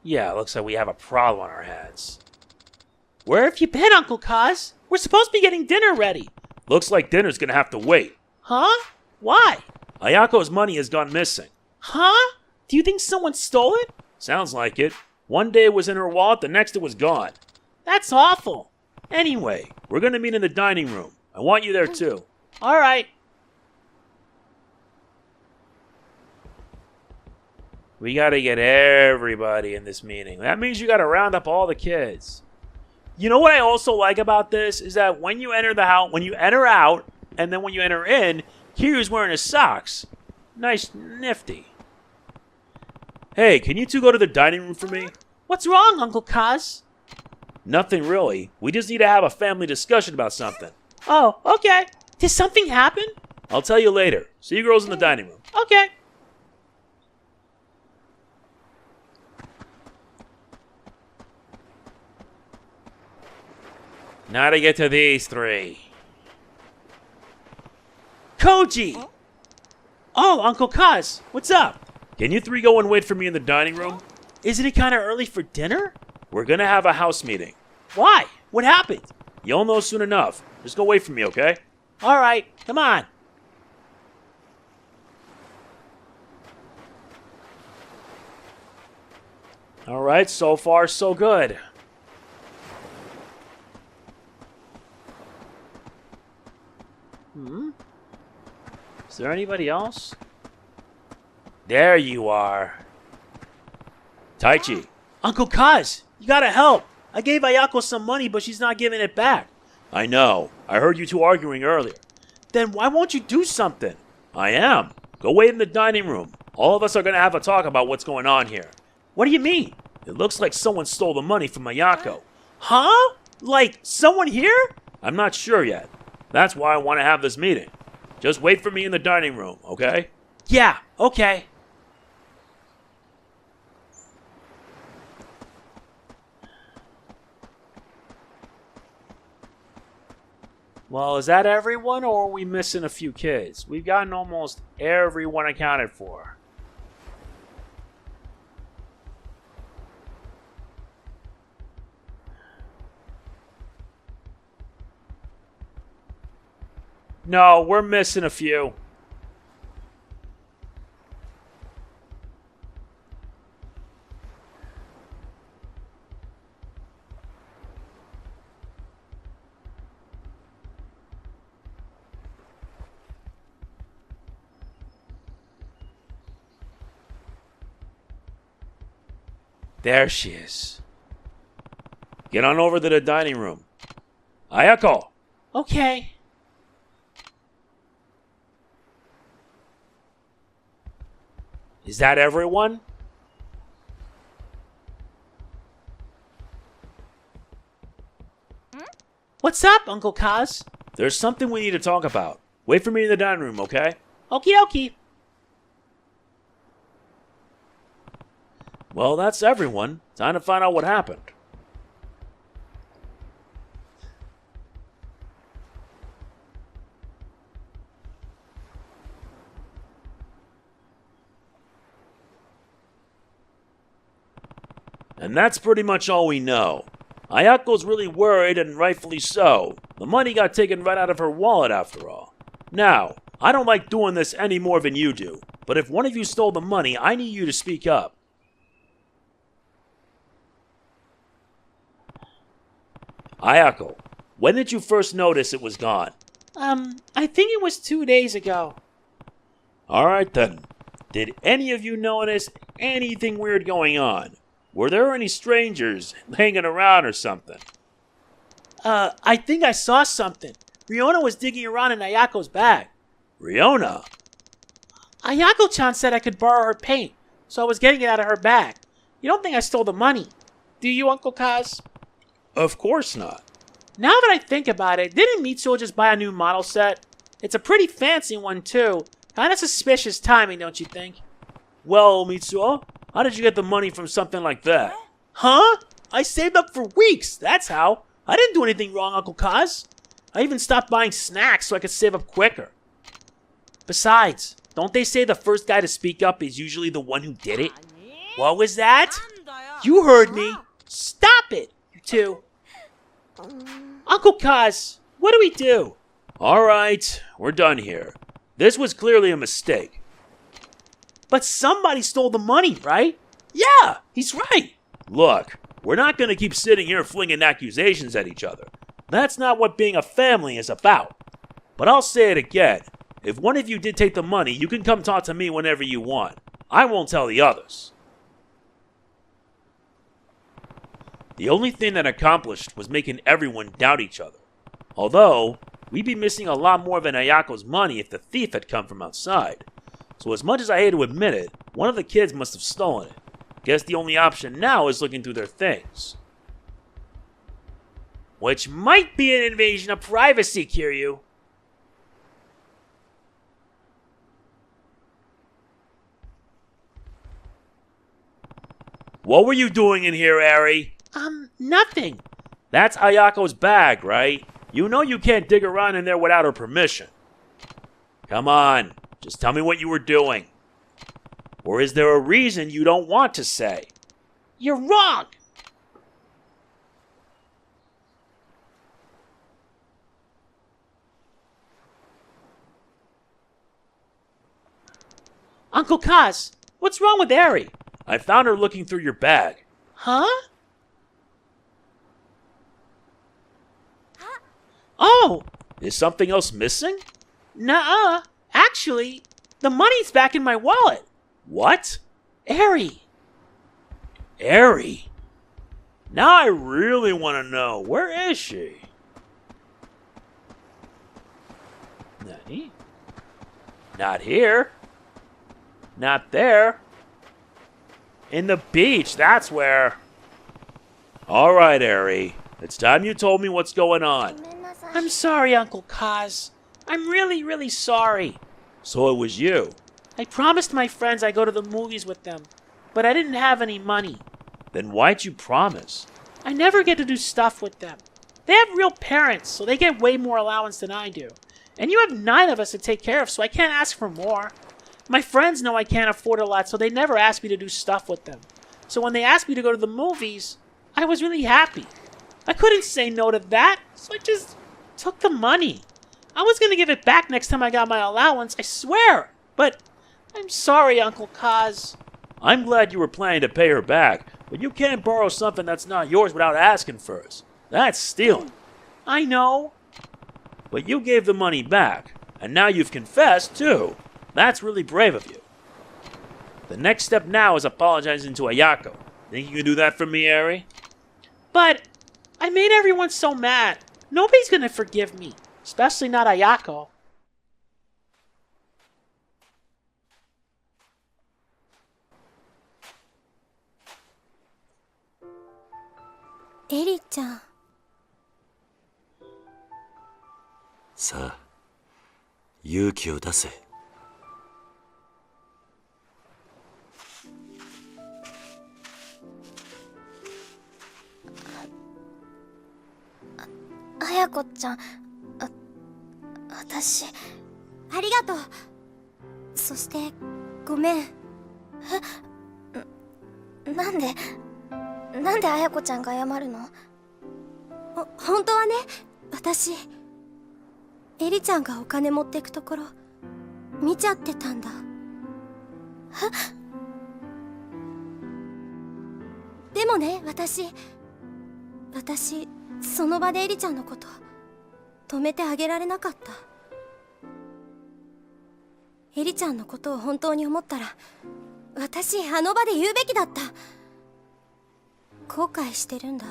Yeah, looks like we have a problem on our hands. Where have you been, Uncle Kaz? We're supposed to be getting dinner ready. Looks like dinner's gonna have to wait. Huh? Why? Ayako's money has gone missing. Huh? Do you think someone stole it? Sounds like it. One day it was in her wallet, the next it was gone. That's awful. Anyway, we're gonna meet in the dining room. I want you there too. All right. We gotta get everybody in this meeting. That means you gotta round up all the kids. You know what I also like about this is that when you enter the house, when you enter out, and then when you enter in, Kiryu's wearing his socks. Nice, nifty. Hey, can you two go to the dining room for me? What's wrong, Uncle Kaz? Nothing really. We just need to have a family discussion about something. Oh, okay. Did something happen? I'll tell you later. See you girls in the dining room. Okay. Now to get to these three. Koji! Oh, Uncle Kaz, what's up? Can you three go and wait for me in the dining room? Isn't it kind of early for dinner? We're gonna have a house meeting. Why? What happened? You'll know soon enough. Just go wait for me, okay? All right, come on. Alright, so far so good. Is there anybody else? There you are. Taichi. Uncle Kaz, you gotta help. I gave Ayako some money, but she's not giving it back. I know. I heard you two arguing earlier. Then why won't you do something? I am. Go wait in the dining room. All of us are gonna have a talk about what's going on here. What do you mean? It looks like someone stole the money from Ayako. Huh? Like, someone here? I'm not sure yet. That's why I want to have this meeting. Just wait for me in the dining room, okay? Yeah, okay. Well, is that everyone, or are we missing a few kids? We've gotten almost everyone accounted for. No, we're missing a few. There she is. Get on over to the dining room. Ayako! Okay. Is that everyone? What's up, Uncle Kaz? There's something we need to talk about. Wait for me in the dining room, okay? Okie dokie. Well, that's everyone. Time to find out what happened. And that's pretty much all we know. Ayako's really worried, and rightfully so. The money got taken right out of her wallet after all. Now, I don't like doing this any more than you do, but if one of you stole the money, I need you to speak up. Ayako, when did you first notice it was gone? I think it was 2 days ago. Alright then. Did any of you notice anything weird going on? Were there any strangers hanging around or something? I think I saw something. Riona was digging around in Ayako's bag. Riona? Ayako-chan said I could borrow her paint, so I was getting it out of her bag. You don't think I stole the money, do you, Uncle Kaz? Of course not. Now that I think about it, didn't Mitsuo just buy a new model set? It's a pretty fancy one, too. Kinda suspicious timing, don't you think? Well, Mitsuo, how did you get the money from something like that? Huh? I saved up for weeks, that's how. I didn't do anything wrong, Uncle Kaz. I even stopped buying snacks so I could save up quicker. Besides, don't they say the first guy to speak up is usually the one who did it? What was that? You heard me. Stop it, you two. Uncle Kaz, what do we do? Alright, we're done here. This was clearly a mistake. But somebody stole the money, right? Yeah, he's right. Look, we're not going to keep sitting here flinging accusations at each other. That's not what being a family is about. But I'll say it again. If one of you did take the money, you can come talk to me whenever you want. I won't tell the others. The only thing that accomplished was making everyone doubt each other. Although, we'd be missing a lot more than Ayako's money if the thief had come from outside. So as much as I hate to admit it, one of the kids must have stolen it. Guess the only option now is looking through their things. Which might be an invasion of privacy, Kiryu. What were you doing in here, Ari? Nothing. That's Ayako's bag, right? You know you can't dig around in there without her permission. Come on, just tell me what you were doing. Or is there a reason you don't want to say? You're wrong. Uncle Kaz, what's wrong with Ari? I found her looking through your bag. Huh? Oh! Is something else missing? Nuh-uh. Actually, the money's back in my wallet. What? Ari. Ari? Now I really want to know. Where is she? Nani? Not here. Not there. In the beach, that's where. Alright, Ari. It's time you told me what's going on. I'm sorry, Uncle Kaz. I'm really, really sorry. So it was you. I promised my friends I'd go to the movies with them, but I didn't have any money. Then why'd you promise? I never get to do stuff with them. They have real parents, so they get way more allowance than I do. And you have 9 of us to take care of, so I can't ask for more. My friends know I can't afford a lot, so they never ask me to do stuff with them. So when they asked me to go to the movies, I was really happy. I couldn't say no to that, so I just took the money. I was going to give it back next time I got my allowance, I swear. But I'm sorry, Uncle Kaz. I'm glad you were planning to pay her back, but you can't borrow something that's not yours without asking first. That's stealing. I know. But you gave the money back, and now you've confessed, too. That's really brave of you. The next step now is apologizing to Ayako. Think you can do that for me, Ari? But I made everyone so mad. Nobody's gonna forgive me, especially not Ayako. Eri-chan. さあ、勇気を出せ。綾子ちゃん、私ありがとう。そしてごめん。なんで綾子ちゃんが謝るの？本当はね、私エリちゃんがお金持ってくところ見ちゃってたんだ。でもね、私その場でエリちゃんのこと止めてあげられなかった。エリちゃんのことを本当に思ったら、私あの場で言うべきだった。後悔してるんだ。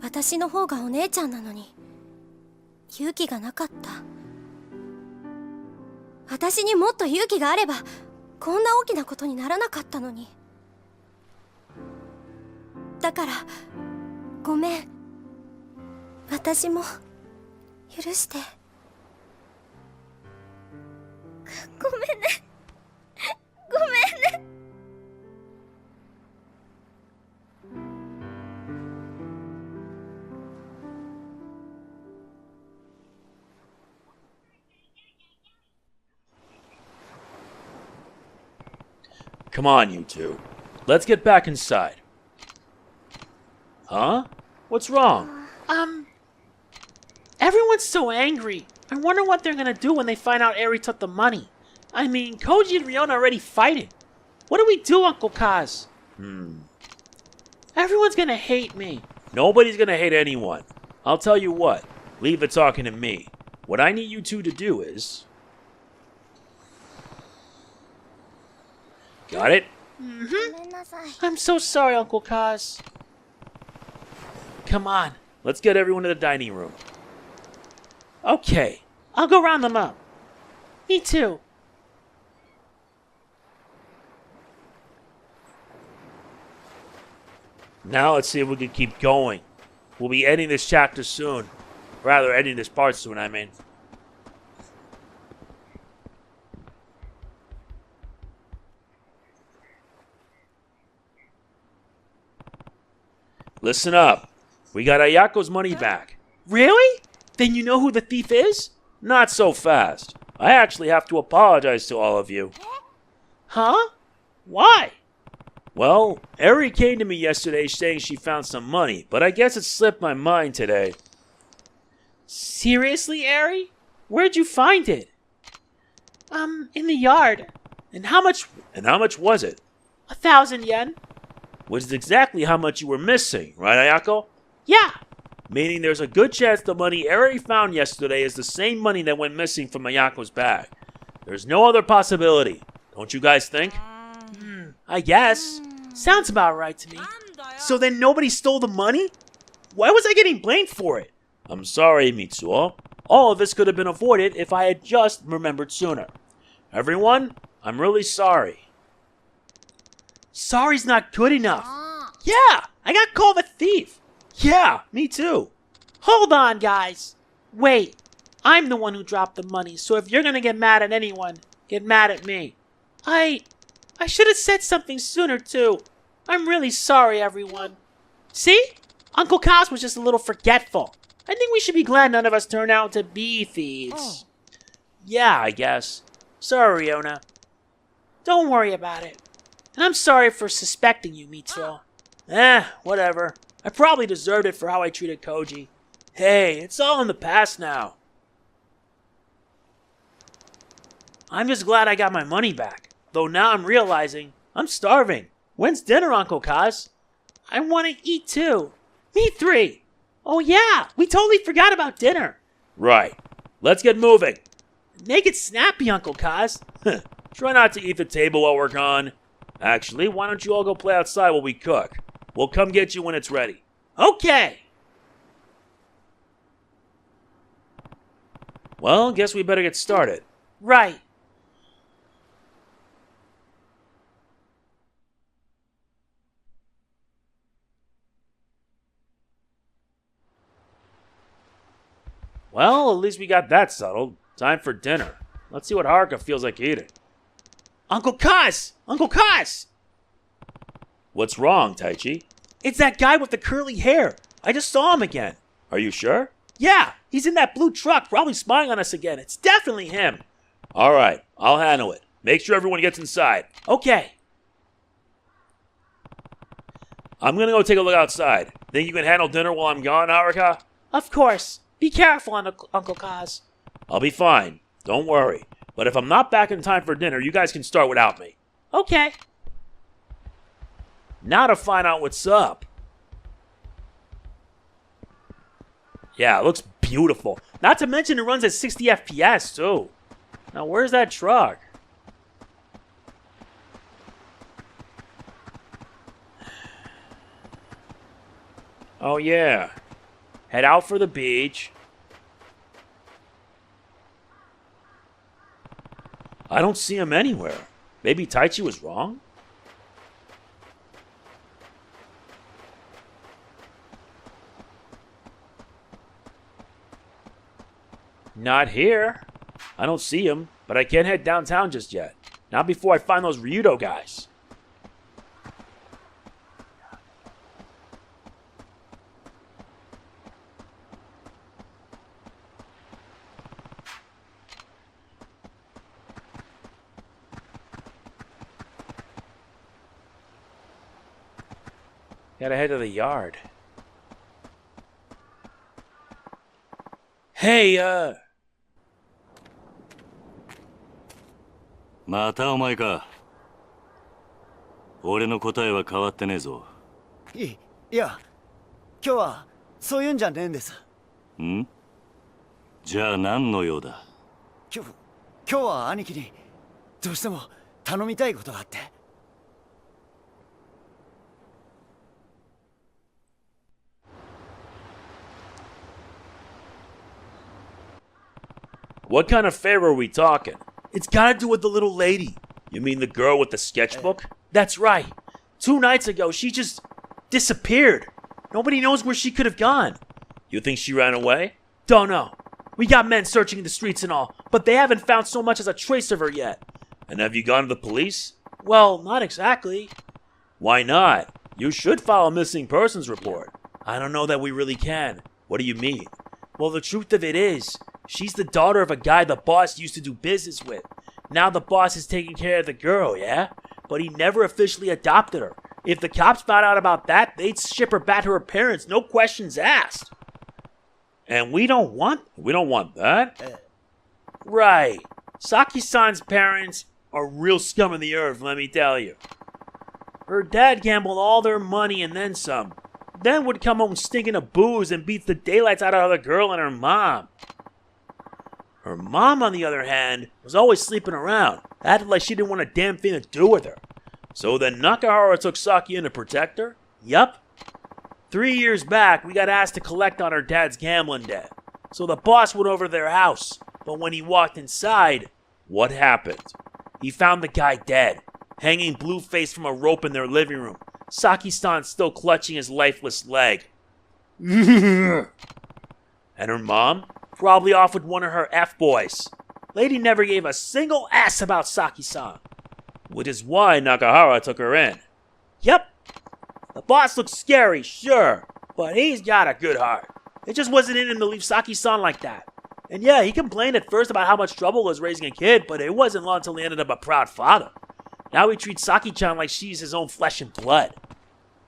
私の方がお姉ちゃんなのに勇気がなかった。私にもっと勇気があればこんな大きなことにならなかったのに。だからごめん。私も許して。ごめんね。ごめんね。Come on, you two. Let's get back inside. Huh? What's wrong? Everyone's so angry. I wonder what they're gonna do when they find out Eri took the money. I mean, Koji and Riona are already fighting. What do we do, Uncle Kaz? Everyone's gonna hate me. Nobody's gonna hate anyone. I'll tell you what. Leave it talking to me. What I need you two to do is... Got it? ごめんなさい。 I'm so sorry, Uncle Kaz. Come on. Let's get everyone to the dining room. Okay, I'll go round them up. Me too. Now let's see if we can keep going. We'll be ending this chapter soon. Rather, ending this part soon, I mean. Listen up. We got Ayako's money back. Really? Then you know who the thief is? Not so fast. I actually have to apologize to all of you. Huh? Why? Well, Eri came to me yesterday saying she found some money, but I guess it slipped my mind today. Seriously, Eri? Where'd you find it? In the yard. And how much was it? 1,000 yen. Which is exactly how much you were missing, right, Ayako? Yeah. Meaning there's a good chance the money Eri found yesterday is the same money that went missing from Ayako's bag. There's no other possibility. Don't you guys think? I guess. Sounds about right to me. So then nobody stole the money? Why was I getting blamed for it? I'm sorry, Mitsuo. All of this could have been avoided if I had just remembered sooner. Everyone, I'm really sorry. Sorry's not good enough. Yeah, I got called a thief. Yeah, me too. Hold on, guys. Wait, I'm the one who dropped the money, so if you're gonna get mad at anyone, get mad at me. I should have said something sooner, too. I'm really sorry, everyone. See? Uncle Kaz was just a little forgetful. I think we should be glad none of us turned out to be thieves. Yeah, I guess. Sorry, Riona. Don't worry about it. And I'm sorry for suspecting you, Mitsuo. Whatever. I probably deserved it for how I treated Koji. Hey, it's all in the past now. I'm just glad I got my money back. Though now I'm realizing I'm starving. When's dinner, Uncle Kaz? I want to eat too. Me three. Oh yeah, we totally forgot about dinner. Right. Let's get moving. Make it snappy, Uncle Kaz. Try not to eat the table while we're gone. Actually, why don't you all go play outside while we cook? We'll come get you when it's ready. Okay. Well, guess we better get started. Right. Well, at least we got that settled. Time for dinner. Let's see what Haruka feels like eating. Uncle Kaz! Uncle Kaz! What's wrong, Taichi? It's that guy with the curly hair. I just saw him again. Are you sure? Yeah, he's in that blue truck, probably spying on us again. It's definitely him. All right, I'll handle it. Make sure everyone gets inside. Okay. I'm gonna go take a look outside. Think you can handle dinner while I'm gone, Haruka? Of course. Be careful, Uncle Kaz. I'll be fine. Don't worry. But if I'm not back in time for dinner, you guys can start without me. Okay. Now to find out what's up. Yeah, it looks beautiful. Not to mention it runs at 60 FPS too. Now where's that truck? Oh yeah. Head out for the beach. I don't see him anywhere. Maybe Taichi was wrong? Not here. I don't see him, but I can't head downtown just yet. Not before I find those Ryudo guys. Gotta head to the yard. Hey, またお前か。俺の答えは変わってねえぞ。いや、今日はそういうんじゃねえんです。ん？じゃあ何の用だ？今日は兄貴にどうしても頼みたいことがあって。what kind of favor are we talking? It's gotta do with the little lady. You mean the girl with the sketchbook? That's right. 2 nights ago, she just disappeared. Nobody knows where she could have gone. You think she ran away? Don't know. We got men searching the streets and all, but they haven't found so much as a trace of her yet. And have you gone to the police? Well, not exactly. Why not? You should file a missing persons report. I don't know that we really can. What do you mean? Well, the truth of it is, she's the daughter of a guy the boss used to do business with. Now the boss is taking care of the girl, yeah? But he never officially adopted her. If the cops found out about that, they'd ship her back to her parents, no questions asked. And we don't want that? Right. Saki-san's parents are real scum of the earth, let me tell you. Her dad gambled all their money and then some. Then would come home stinking of booze and beats the daylights out of the girl and her mom. Her mom, on the other hand, was always sleeping around, acted like she didn't want a damn thing to do with her. So then Nakahara took Saki in to protect her? Yup. 3 years back, we got asked to collect on her dad's gambling debt. So the boss went over to their house, but when he walked inside, what happened? He found the guy dead, hanging blue-faced from a rope in their living room, Saki-san still clutching his lifeless leg. And her mom? Probably off with one of her F-boys. Lady never gave a single S about Saki-san. Which is why Nakahara took her in. Yep. The boss looks scary, sure, but he's got a good heart. It just wasn't in him to leave Saki-san like that. And yeah, he complained at first about how much trouble it was raising a kid, but it wasn't long until he ended up a proud father. Now he treats Saki-chan like she's his own flesh and blood.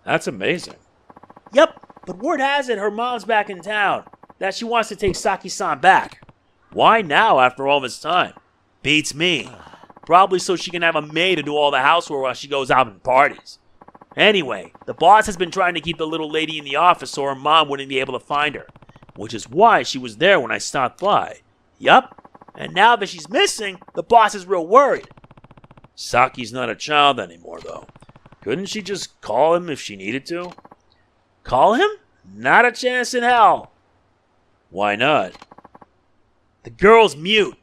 That's amazing. Yep, but word has it her mom's back in town. That she wants to take Saki-san back. Why now after all this time? Beats me. Probably so she can have a maid to do all the housework while she goes out and parties. Anyway, the boss has been trying to keep the little lady in the office so her mom wouldn't be able to find her. Which is why she was there when I stopped by. Yup. And now that she's missing, the boss is real worried. Saki's not a child anymore, though. Couldn't she just call him if she needed to? Call him? Not a chance in hell. Why not? The girl's mute.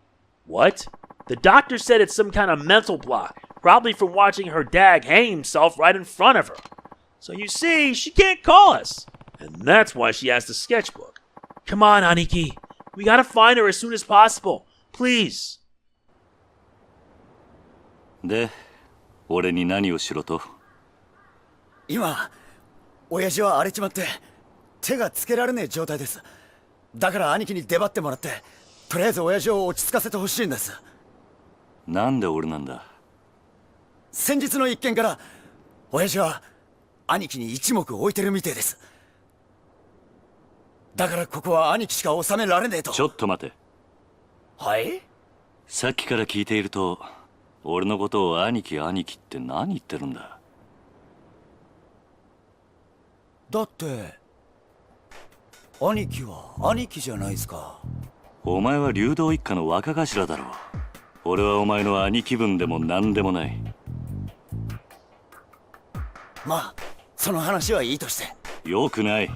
What? The doctor said it's some kind of mental block, probably from watching her dad hang himself right in front of her. So you see, she can't call us. And that's why she has the sketchbook. Come on, Aniki. We gotta find her as soon as possible. Please. で、俺に何をしろと？今、親父は荒れちまって手がつけられねえ状態です。だから兄貴に出張ってもらって、とりあえず親父を落ち着かせてほしいんです。なんで俺なんだ？先日の一件から親父は兄貴に一目置いてるみてえです。だからここは兄貴しか収められねえと。ちょっと待て。はい？さっきから聞いていると、俺のことを兄貴兄貴って何言ってるんだ？だって兄貴は兄貴じゃないですか。お前は流動一家の若頭だろう。俺はお前の兄貴分でも何でもない。まあその話はいいとして。よくない。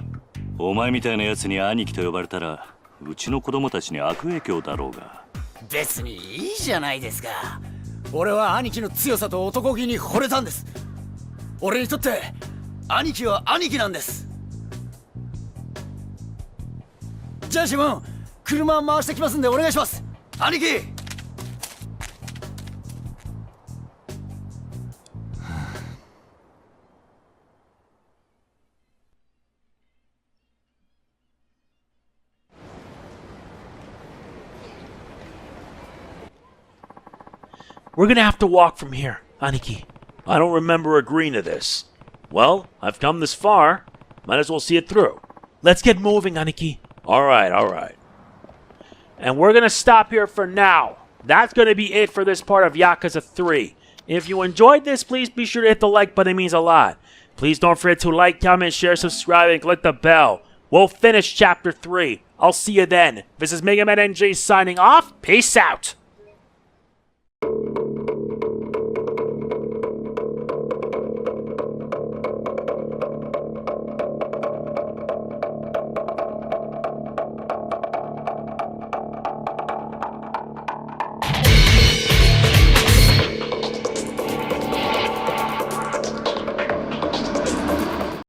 お前みたいなやつに兄貴と呼ばれたらうちの子供たちに悪影響だろうが。別にいいじゃないですか。俺は兄貴の強さと男気に惚れたんです。俺にとって兄貴は兄貴なんです。じゃあ自分車回してきますんでお願いします、兄貴。We're gonna have to walk from here, Aniki. I don't remember agreeing to this. Well, I've come this far. Might as well see it through. Let's get moving, Aniki. Alright, alright. And we're gonna stop here for now. That's gonna be it for this part of Yakuza 3. If you enjoyed this, please be sure to hit the like button, it means a lot. Please don't forget to like, comment, share, subscribe, and click the bell. We'll finish Chapter 3. I'll see you then. This is MegamanNG signing off. Peace out.